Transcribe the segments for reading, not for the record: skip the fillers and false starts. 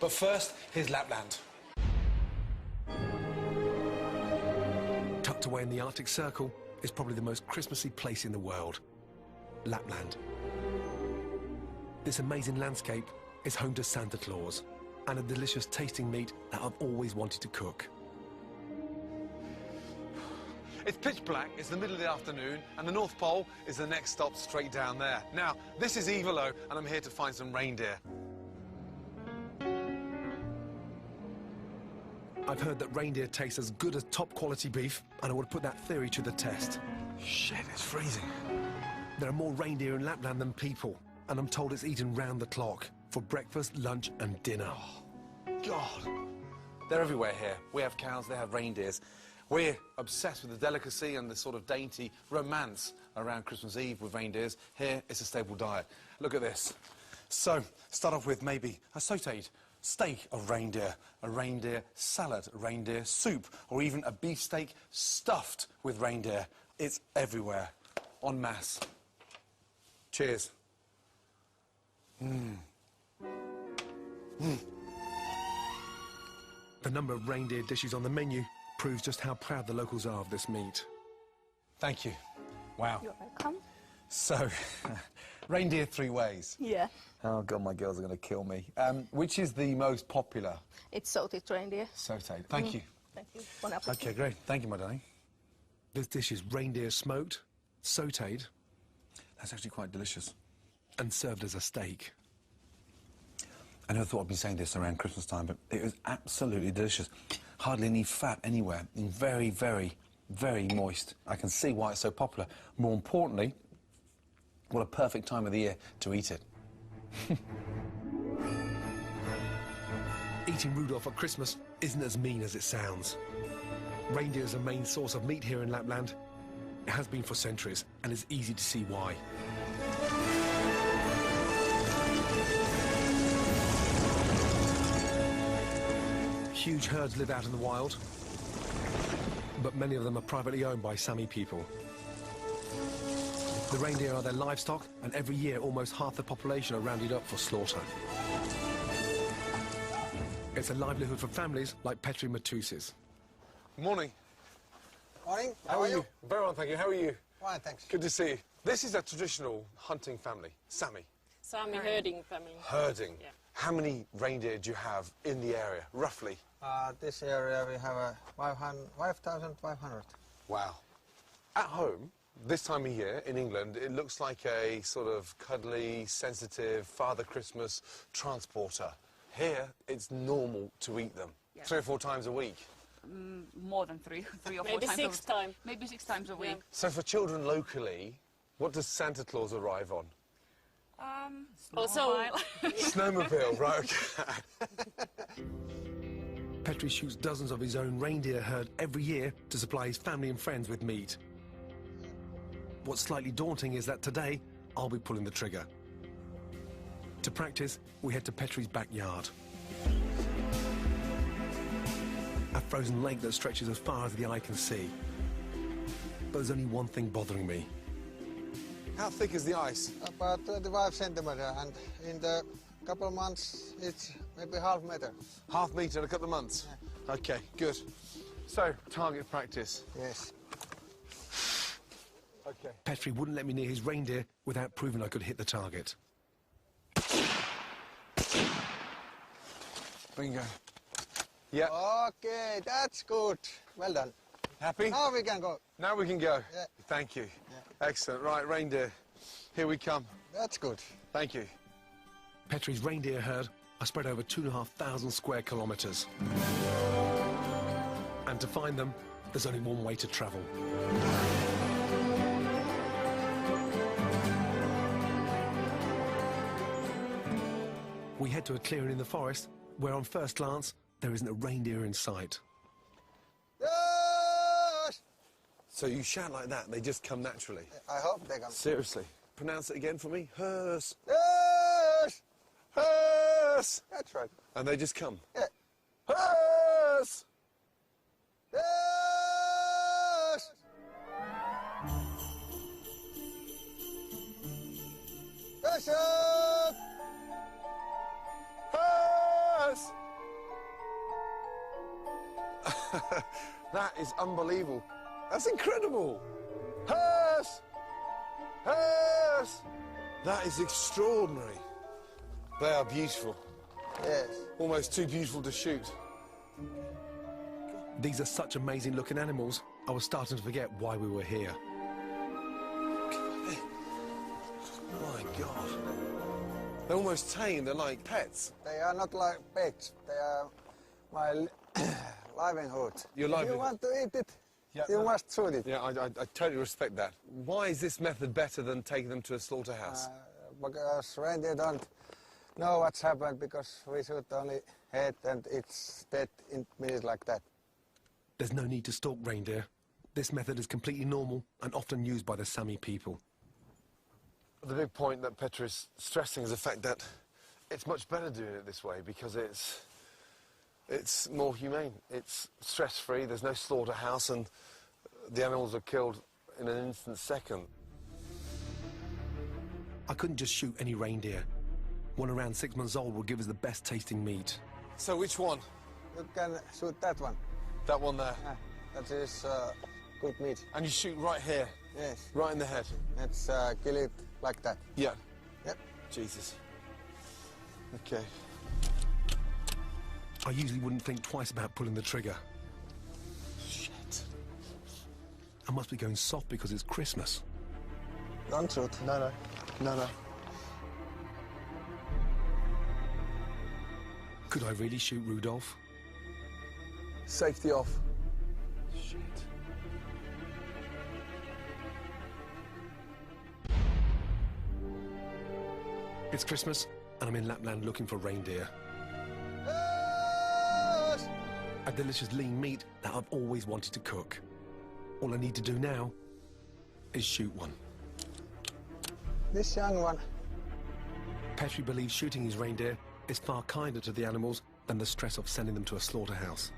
But first, here's Lapland. Tucked away in the Arctic Circle is probably the most Christmassy place in the world, Lapland. This amazing landscape is home to Santa Claus and a delicious tasting meat that I've always wanted to cook. It's pitch black, it's the middle of the afternoon, and the North Pole is the next stop straight down there. Now, this is Ivalo, and I'm here to find some reindeer. I've heard that reindeer taste as good as top-quality beef, and I would put that theory to the test. Shit, it's freezing. There are more reindeer in Lapland than people, and I'm told it's eaten round the clock for breakfast, lunch, and dinner. Oh, God. They're everywhere here. We have cows, they have reindeers. We're obsessed with the delicacy and the sort of dainty romance around Christmas Eve with reindeers. Here, it's a staple diet. Look at this. So, start off with maybe a sautéd steak of reindeer, a reindeer salad, a reindeer soup, or even a beefsteak stuffed with reindeer. It's everywhere, en masse. Cheers. The number of reindeer dishes on the menu proves just how proud the locals are of this meat. Thank you. Wow. You're welcome. So, reindeer three ways. Yeah. Oh, God, my girls are going to kill me. Which is the most popular? It's sautéd reindeer. Sautéd. Thank you. Thank you. Bon appetit. OK, great. Thank you, my darling. This dish is reindeer smoked, sautéed, That's actually quite delicious. and served as a steak. I never thought I'd be saying this around Christmas time, but it was absolutely delicious. Hardly any fat anywhere, and very, very, very moist. I can see why it's so popular. More importantly, what a perfect time of the year to eat it. Eating Rudolph at Christmas isn't as mean as it sounds. Reindeer is a main source of meat here in Lapland. It has been for centuries, and it's easy to see why. Huge herds live out in the wild, but many of them are privately owned by Sami people. The reindeer are their livestock, and every year almost half the population are rounded up for slaughter. It's a livelihood for families like Petri Matus's. Morning. Morning. How are you? Very well, thank you. How are you? Fine, thanks. Good to see you. This is a traditional hunting family, Sami. Sami herding family. Herding. Yeah. How many reindeer do you have in the area, roughly? This area we have 5,500. Wow. At home, this time of year in England, it looks like a sort of cuddly, sensitive Father Christmas transporter. Here, it's normal to eat them. Yeah. 3 or 4 times a week. More than three or four Maybe times. six times. Maybe 6 times a week. Yeah. So for children locally, what does Santa Claus arrive on? Also- Snowmobile. Snowmobile, right, okay. Petri shoots dozens of his own reindeer herd every year to supply his family and friends with meat. What's slightly daunting is that today, I'll be pulling the trigger. To practice, we head to Petri's backyard. A frozen lake that stretches as far as the eye can see. But there's only one thing bothering me. How thick is the ice? About 25 centimeter, and in the couple of months it's maybe half meter. Half metre in a couple of months? Yeah. OK, good. So, target practice. Yes. OK. Petri wouldn't let me near his reindeer without proving I could hit the target. Bingo. Yeah. Okay, that's good. Well done. Happy? Now we can go. Now we can go. Yeah. Thank you. Yeah. Excellent. Right, reindeer. Here we come. That's good. Thank you. Petri's reindeer herd are spread over 2,500 square kilometres. And to find them, there's only one way to travel. We head to a clearing in the forest, where on first glance, there isn't a reindeer in sight. Yes! So you shout like that, they just come naturally. I hope they come. Seriously. Pronounce it again for me. Hearse. Yes! Hearse. That's right. And they just come. Yeah. Hearse. Yes! Yes, sir! Hearse. That is unbelievable. That's incredible. Hearse! Hearse! That is extraordinary. They are beautiful. Yes. Almost too beautiful to shoot. These are such amazing looking animals, I was starting to forget why we were here. My God. They're almost tame, they're like pets. They are not like pets. They are my livelihood. Your If livelihood. you want to eat it, Yeah, you no. must shoot it. Yeah, I totally respect that. Why is this method better than taking them to a slaughterhouse? Because reindeer don't know what's happened because we shoot only head and it's dead in minutes like that. There's no need to stalk reindeer. This method is completely normal and often used by the Sami people. The big point that Petra is stressing is the fact that it's much better doing it this way because it's more humane. It's stress-free, there's no slaughterhouse, and the animals are killed in an instant second. I couldn't just shoot any reindeer. One around 6 months old will give us the best tasting meat. So which one? You can shoot that one. That one there. That is good meat. And you shoot right here, Yes. right in the head. Let's kill it like that. Yeah. Yep. Jesus. Okay. I usually wouldn't think twice about pulling the trigger. Shit. I must be going soft because it's Christmas. Don't shoot. No. Could I really shoot Rudolph? Safety off. Shit. It's Christmas and I'm in Lapland looking for reindeer. Yes! A delicious lean meat that I've always wanted to cook. All I need to do now is shoot one. This young one. Petri believes shooting his reindeer is far kinder to the animals than the stress of sending them to a slaughterhouse.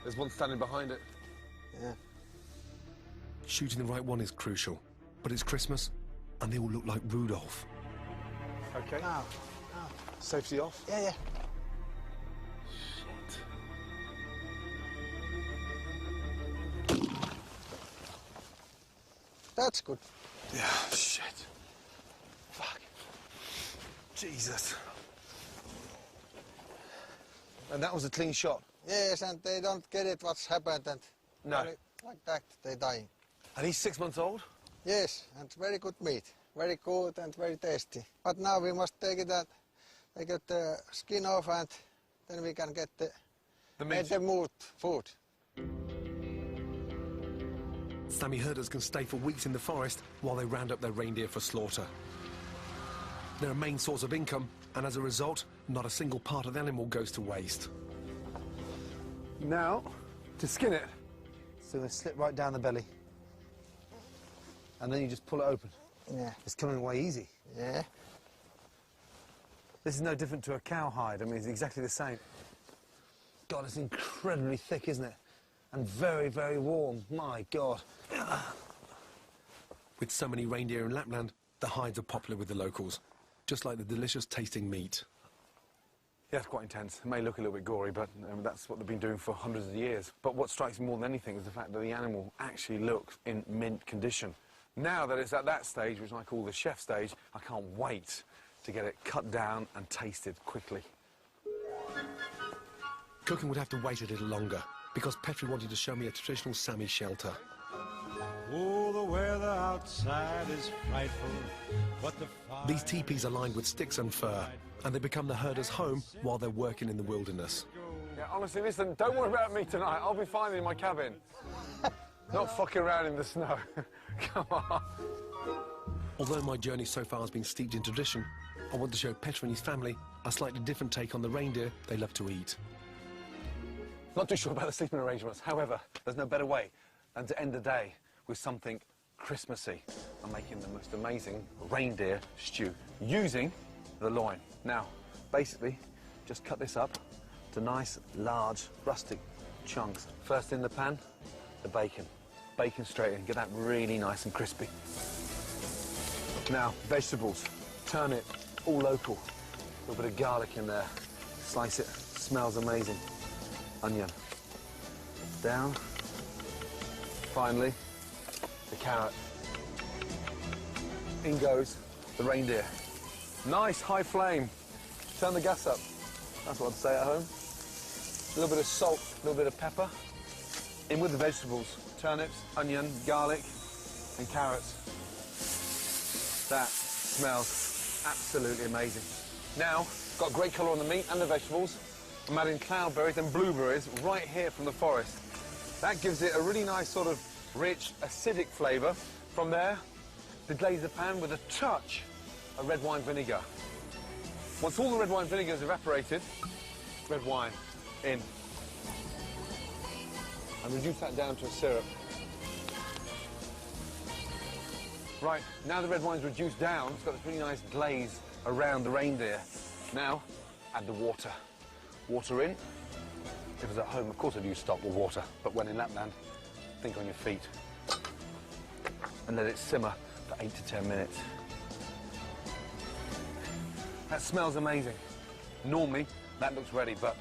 There's one standing behind it. Yeah. Shooting the right one is crucial, but it's Christmas and they all look like Rudolph. Okay. Now. Safety off. Yeah. That's good. Yeah, shit. Fuck. Jesus. And that was a clean shot. Yes, and they don't get it what's happened and No. only like that they die. And he's 6 months old? Yes, and very good meat. Very good and very tasty. But now we must take it and get the skin off and then we can get the meat. food. Sami herders can stay for weeks in the forest while they round up their reindeer for slaughter. They're a main source of income, and as a result, not a single part of the animal goes to waste. Now, to skin it. So they slip right down the belly. And then you just pull it open. Yeah. It's coming away easy. Yeah. This is no different to a cowhide. I mean, it's exactly the same. God, it's incredibly thick, isn't it? And very, very warm. My God. With so many reindeer in Lapland, the hides are popular with the locals, just like the delicious tasting meat. Yeah, it's quite intense. It may look a little bit gory, but that's what they've been doing for hundreds of years. But what strikes me more than anything is the fact that the animal actually looks in mint condition. Now that it's at that stage, which I call the chef stage, I can't wait to get it cut down and tasted quickly. Cooking would have to wait a little longer, because Petri wanted to show me a traditional Sami shelter. Oh, the weather outside is frightful, but the These teepees are lined with sticks and fur, and they become the herders' home while they're working in the wilderness. Yeah, honestly, listen, don't worry about me tonight. I'll be fine in my cabin. Not fucking around in the snow. Come on. Although my journey so far has been steeped in tradition, I want to show Petri and his family a slightly different take on the reindeer they love to eat. Not too sure about the sleeping arrangements. However, there's no better way than to end the day with something Christmassy. I'm making the most amazing reindeer stew using the loin. Now, basically, just cut this up to nice, large, rustic chunks. First in the pan, the bacon. Bacon straight in, get that really nice and crispy. Now, vegetables, turnip, all local. A little bit of garlic in there. Slice it, smells amazing. Onion. Down. Finally, the carrot. In goes the reindeer. Nice high flame. Turn the gas up. That's what I'd say at home. A little bit of salt, a little bit of pepper. In with the vegetables. Turnips, onion, garlic, and carrots. That smells absolutely amazing. Now, got great colour on the meat and the vegetables. I'm adding cloudberries and blueberries right here from the forest. That gives it a really nice sort of rich, acidic flavour. From there, deglaze the pan with a touch of red wine vinegar. Once all the red wine vinegar is evaporated, red wine in. And reduce that down to a syrup. Right, now the red wine's reduced down, it's got this really nice glaze around the reindeer. Now, add the water. Water in. If it was at home, of course I'd use stock or water, but when in Lapland, think on your feet. And let it simmer for 8 to 10 minutes. That smells amazing. Normally, that looks ready, but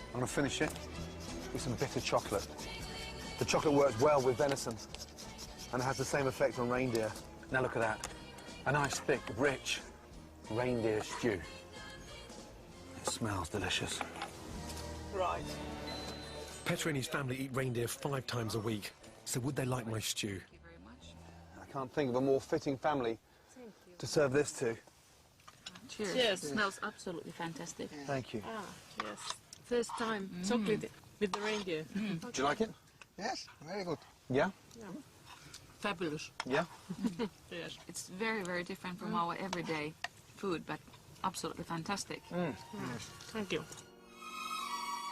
I'm going to finish it with some bitter chocolate. The chocolate works well with venison, and it has the same effect on reindeer. Now look at that. A nice, thick, rich reindeer stew. It smells delicious. Right. Petri and his family eat reindeer 5 times a week, so would they like my stew? Thank you very much. I can't think of a more fitting family to serve this to. Cheers. Cheers. It smells absolutely fantastic. Thank you. Ah, yes. First time chocolate with the reindeer. Do you like it? Yes, very good. Yeah? Fabulous. Yeah? Yes. It's very, very different from our everyday food, but absolutely fantastic. Thank you.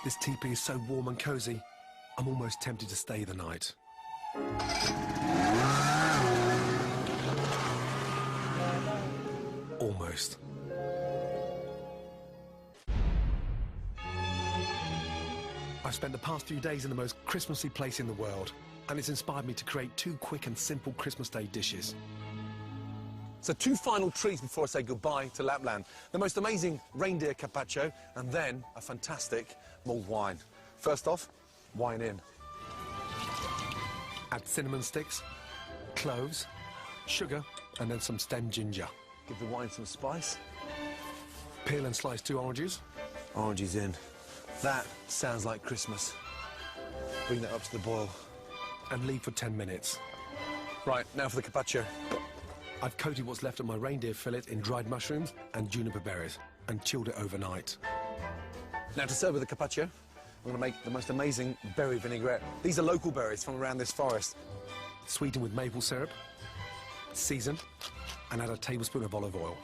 This teepee is so warm and cosy, I'm almost tempted to stay the night. Almost. I've spent the past few days in the most Christmassy place in the world, and it's inspired me to create 2 quick and simple Christmas Day dishes. So 2 final treats before I say goodbye to Lapland. The most amazing reindeer carpaccio, and then a fantastic mulled wine. First off, wine in. Add cinnamon sticks, cloves, sugar, and then some stem ginger. Give the wine some spice. Peel and slice 2 oranges. Oranges in. That sounds like Christmas. Bring that up to the boil. And leave for 10 minutes. Right, now for the carpaccio. I've coated what's left of my reindeer fillet in dried mushrooms and juniper berries and chilled it overnight. Now to serve with the carpaccio, I'm going to make the most amazing berry vinaigrette. These are local berries from around this forest. Sweeten with maple syrup, season, and add a tablespoon of olive oil.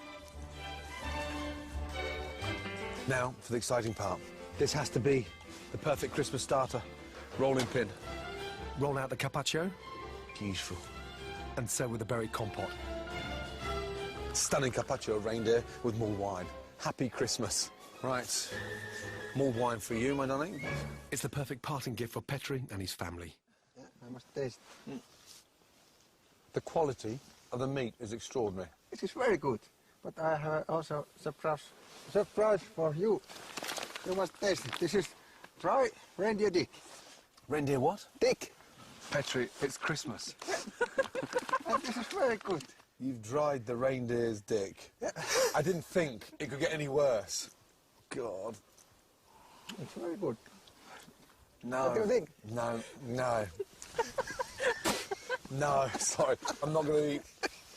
Now for the exciting part. This has to be the perfect Christmas starter. Rolling pin. Roll out the carpaccio Beautiful. and serve with a berry compote. Stunning carpaccio of reindeer with mulled wine. Happy Christmas. Right. Mulled wine for you, my darling. It's the perfect parting gift for Petri and his family. Yeah, I must taste. The quality of the meat is extraordinary. It is very good, but I have also surprise for you. You must taste it. This is dry reindeer dick. Reindeer what? Dick. Petri, it's Christmas. And this is very good. You've dried the reindeer's dick. I didn't think it could get any worse. God. It's very good. No. What do you think? No, no. No, sorry. I'm not going to eat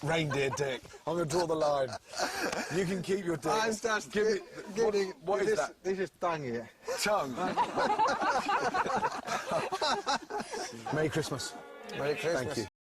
reindeer dick. I'm going to draw the line. You can keep your dick. I'm just Give me... kidding. What is that? This is tongue here. Tongue. Merry Christmas. Merry Christmas. Thank you.